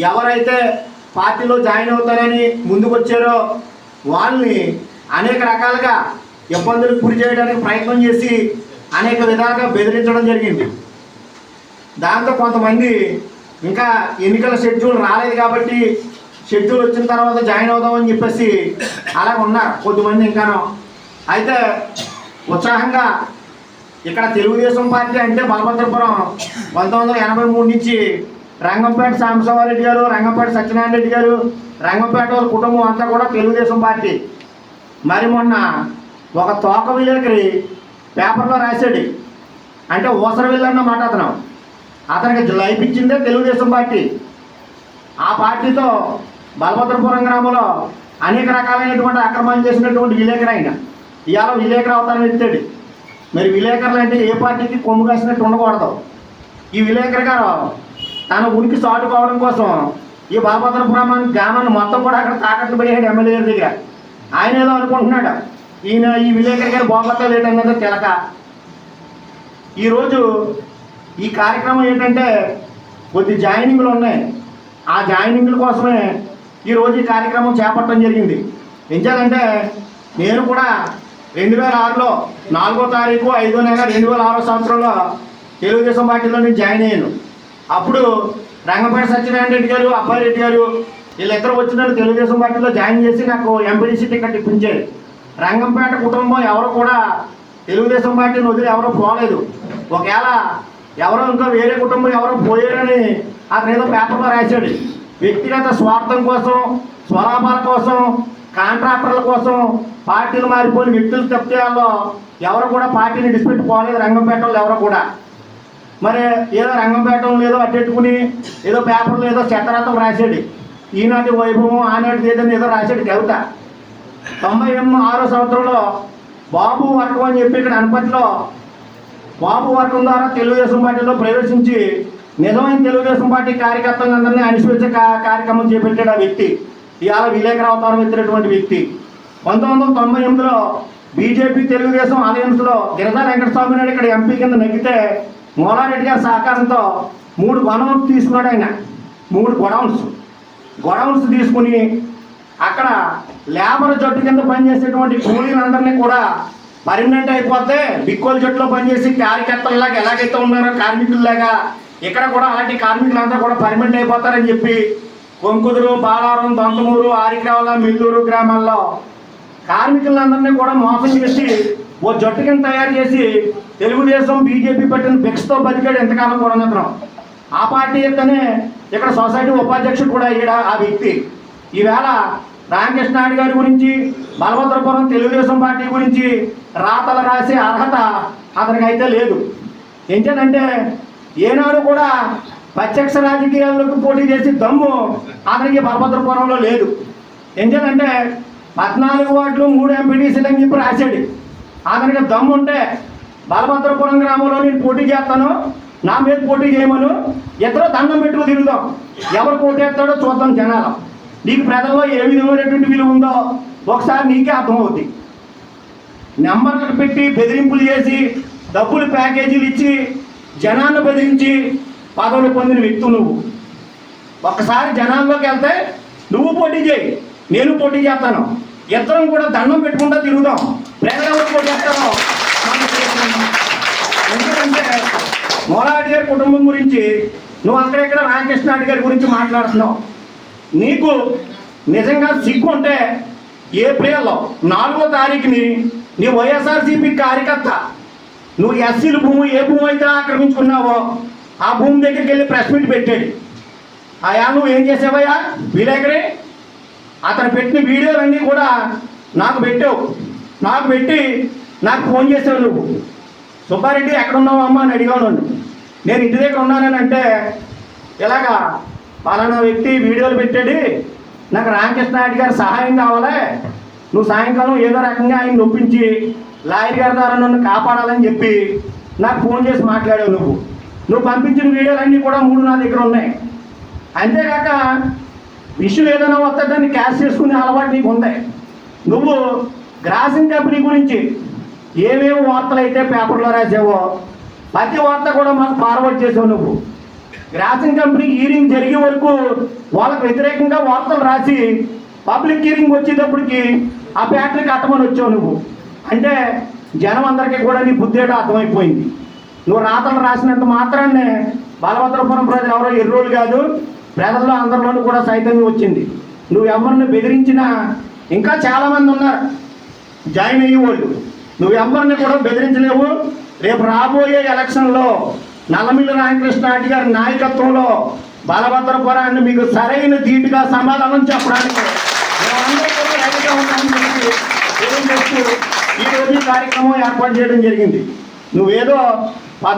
ఎవరైతే పార్టీలో జాయిన్ అవుతారని ముందుకు వచ్చారో వాళ్ళని అనేక రకాలుగా ఇబ్బందులకు గురి చేయడానికి ప్రయత్నం చేసి అనేక విధాలుగా బెదిరించడం జరిగింది. దాంతో కొంతమంది ఇంకా ఎన్నికల షెడ్యూల్ రాలేదు కాబట్టి షెడ్యూల్ వచ్చిన తర్వాత జాయిన్ అవుదామని చెప్పేసి అలా ఉన్నారు కొద్దిమంది ఇంకాను. అయితే ఉత్సాహంగా ఇక్కడ తెలుగుదేశం పార్టీ అంటే బలభద్రపురం 1983 నుంచి రంగంపేట సాంబశివరెడ్డి గారు, రంగంపేట సత్యనారాయణ రెడ్డి గారు, రంగంపేట వాళ్ళ కుటుంబం అంతా కూడా తెలుగుదేశం పార్టీ. మరి మొన్న ఒక తోక విలేకరి పేపర్లో రాశాడు, అంటే ఊసర వెళ్ళన్న మాట అతనికి లైఫ్ ఇచ్చిందే తెలుగుదేశం పార్టీ. ఆ పార్టీతో బలభద్రపురం గ్రామంలో అనేక రకాలైనటువంటి అక్రమాలు చేసినటువంటి విలేకరు ఆయన ఇవాళ విలేకరు అవతారం ఎత్తాడు. మరి విలేకరులు అంటే ఏ పార్టీకి కొమ్ము కాసినట్టు ఉండకూడదు. ఈ విలేకరు గారు తన ఉనికి చాటుకోవడం కోసం ఈ బలభద్రపురం గ్రామాన్ని మొత్తం కూడా అక్కడ తాకట్లు పడేసాడు ఎమ్మెల్యే గారి దగ్గర. ఆయన ఏదో అనుకుంటున్నాడు, ఈయన ఈ విలేకరు గారు బాగోతా లేటన్నదో తెలక. ఈరోజు ఈ కార్యక్రమం ఏంటంటే కొద్ది జాయినింగ్లు ఉన్నాయి. ఆ జాయినింగ్ల కోసమే ఈరోజు ఈ కార్యక్రమం చేపట్టడం జరిగింది. ఎంచేదంటే నేను కూడా 2006లో 4వ తారీఖు 5వ నెల 2006 సంవత్సరంలో తెలుగుదేశం పార్టీలో నేను జాయిన్ అయ్యాను. అప్పుడు రంగంపేట సత్యనారాయణ రెడ్డి గారు, అబ్బాయి రెడ్డి గారు వీళ్ళిద్దరు వచ్చిన తెలుగుదేశం పార్టీలో జాయిన్ చేసి నాకు ఎంపీడీసీ టికెట్ ఇప్పించారు. రంగంపేట కుటుంబం ఎవరు కూడా తెలుగుదేశం పార్టీని వదిలి ఎవరో పోలేదు. ఒకవేళ ఎవరో ఇంకా వేరే కుటుంబం ఎవరో పోయారని అతను ఏదో పేపర్లో రాశాడు. వ్యక్తిగత స్వార్థం కోసం, స్వలాభాల కోసం, కాంట్రాక్టర్ల కోసం పార్టీలు మారిపోయిన వ్యక్తులు తప్పితే వాళ్ళు ఎవరు కూడా పార్టీని డిస్పెట్టి పోలేదు రంగంపేట వాళ్ళు ఎవరు కూడా. మరి ఏదో రంగంపేటలో ఏదో అట్టెట్టుకుని ఏదో పేపర్లో ఏదో చెత్తరాతం రాశాడు. ఈనాటి వైభవం ఆనాటి ఏదైనా ఏదో రాశాడు కవిత. 96వ సంవత్సరంలో బాబు వర్గం అని చెప్పి ఇక్కడ అనపట్లో బాబు వర్గం ద్వారా తెలుగుదేశం పార్టీలో ప్రవేశించి నిజమైన తెలుగుదేశం పార్టీ కార్యకర్తలందరినీ అణిచివేసే కార్యక్రమం చేపట్టాడు ఆ వ్యక్తి. ఇవాళ విలేకరు అవతారం ఎత్తినటువంటి వ్యక్తి. 1998లో బీజేపీ తెలుగుదేశం అలయన్స్లో గిరిజా వెంకటస్వామి నాయుడు ఇక్కడ ఎంపీ కింద నెగ్గితే మోలారెడ్డి గారి సహకారంతో 3 గొడౌన్స్ తీసుకున్నాడు ఆయన. 3 గొడౌన్స్ తీసుకుని అక్కడ లేబర్ జట్టు కింద పనిచేసేటువంటి కూలీలందరినీ కూడా పర్మనెంట్ అయిపోతే బిక్కోలు జట్టులో పనిచేసి కార్యకర్తల్లాగా ఎలాగైతే ఉన్నారో కార్మికుల్లాగా ఇక్కడ కూడా అలాంటి కార్మికులందరూ కూడా పర్మనెంట్ అయిపోతారని చెప్పి కొంకుదురు, బాలారం, దొంతమూరు, ఆరికావల, మిల్లూరు గ్రామాల్లో కార్మికులందరినీ కూడా మోసం చేసి ఓ జట్టు కింద తయారు చేసి తెలుగుదేశం బీజేపీ పెట్టిన బిక్స్తో బతికాడు ఎంతకాలం కూడా అతను. ఆ పార్టీ ఎత్తనే ఇక్కడ సొసైటీ ఉపాధ్యక్షుడు కూడా అయ్యాడు ఆ వ్యక్తి. ఈవేళ రామకృష్ణ నాయుడు గారి గురించి, బలభద్రపురం తెలుగుదేశం పార్టీ గురించి రాతలు రాసే అర్హత అతనికి అయితే లేదు. ఏంటంటే ఏనాడు కూడా ప్రత్యక్ష రాజకీయాలకు పోటీ చేసి దమ్ము అతనికి బలభద్రపురంలో లేదు. ఏంటంటే 14 వార్డులు 3 ఎంపీటీసీలు అని చెప్పి రాశాడు. అతనికి దమ్ము ఉంటే బలభద్రపురం గ్రామంలో నేను పోటీ చేస్తాను, నా మీద పోటీ చేయమను, ఇద్దరు దండం పెట్టుకు తిరుగుదాం, ఎవరు పోటీ చేస్తాడో చూద్దాం. జనాలు నీకు ప్రజల్లో ఏ విధమైనటువంటి విలువ ఉందో ఒకసారి నీకే అర్థమవుద్ది. నెంబర్లకు పెట్టి బెదిరింపులు చేసి డబ్బులు ప్యాకేజీలు ఇచ్చి జనాన్ని బెదిరించి పదవులు పొందిన వ్యక్తులు నువ్వు. ఒక్కసారి జనాల్లోకి వెళ్తే నువ్వు పోటీ చేయి, నేను పోటీ చేస్తాను, ఇద్దరం కూడా దండం పెట్టుకుంటూ తిరుగుదాం. ప్రజలు పోటీ చేస్తాను. ఎందుకంటే మోలారెడ్డి గారి కుటుంబం గురించి నువ్వు అక్కడెక్కడ రామకృష్ణ నాయుడు గారి గురించి మాట్లాడుతున్నావు. నీకు నిజంగా సిగ్గు ఉంటే ఏప్రిల్ 4వ తారీఖుని నీ వైఎస్ఆర్సీపీ కార్యకర్త నువ్వు ఎస్సీల భూమి ఏ భూమి అయితే ఆక్రమించుకున్నావో ఆ భూమి దగ్గరికి వెళ్ళి ప్రెస్ మీట్ పెట్టాడు. అయా నువ్వు ఏం చేసావయ్యా విలేకరి? అతను పెట్టిన వీడియోలన్నీ కూడా నాకు పెట్టావు. నాకు పెట్టి నాకు ఫోన్ చేసావు. నువ్వు సుబ్బారెడ్డి ఎక్కడున్నావు అమ్మ అని అడిగాను. నేను ఇంటి దగ్గర ఉన్నానని అంటే ఇలాగా పలానా వ్యక్తి వీడియోలు పెట్టాడు, నాకు రామకృష్ణ నాయుడు గారు సహాయం కావాలి, నువ్వు సాయంకాలం ఏదో రకంగా ఆయన నొప్పించి లాయర్ గారి ద్వారా నన్ను కాపాడాలని చెప్పి నాకు ఫోన్ చేసి మాట్లాడావు. నువ్వు పంపించిన వీడియోలన్నీ కూడా 3 నా దగ్గర ఉన్నాయి. అంతేకాక విషయం ఏదైనా వస్తే దాన్ని క్యాష్ చేసుకునే అలవాటు నీకు ఉంది. నువ్వు గ్రాసిన్ కంపెనీ గురించి ఏమేమి వార్తలు అయితే పేపర్లో రాసావో ప్రతి వార్త కూడా మాకు ఫార్వర్డ్ చేసావు. నువ్వు గ్రాసిన్ కంపెనీ హీరింగ్ జరిగే వరకు వాళ్ళకు వ్యతిరేకంగా వార్తలు రాసి పబ్లిక్ హీరింగ్ వచ్చేటప్పటికి ఆ ఫ్యాక్టరీకి అట్టమని వచ్చావు నువ్వు. అంటే జనం అందరికీ కూడా నీ బుద్ధి ఏంటో అర్థమైపోయింది. నువ్వు రాతలు రాసినంత మాత్రాన్నే బలభద్రపురం ప్రజలు ఎవరో ఎర్రోళ్ళు కాదు, ప్రజల్లో అందరిలోనూ కూడా చైతన్యం వచ్చింది. నువ్వు ఎవరిని బెదిరించినా ఇంకా చాలామంది ఉన్నారు జాయిన్ అయ్యేవాళ్ళు, నువ్వు ఎవరిని కూడా బెదిరించలేవు. రేపు రాబోయే ఎలక్షన్లో నల్లమిల్లి రామకృష్ణారెడ్డి గారి నాయకత్వంలో బలభద్రపురాన్ని మీకు సరైన ధీటుగా సమాధానం చెప్పడానికి మేమందరూ కూడా రెడీగా ఉన్నామని చెప్పి తెలియజేస్తూ ఈరోజు ఈ కార్యక్రమం ఏర్పాటు చేయడం జరిగింది. నువ్వేదో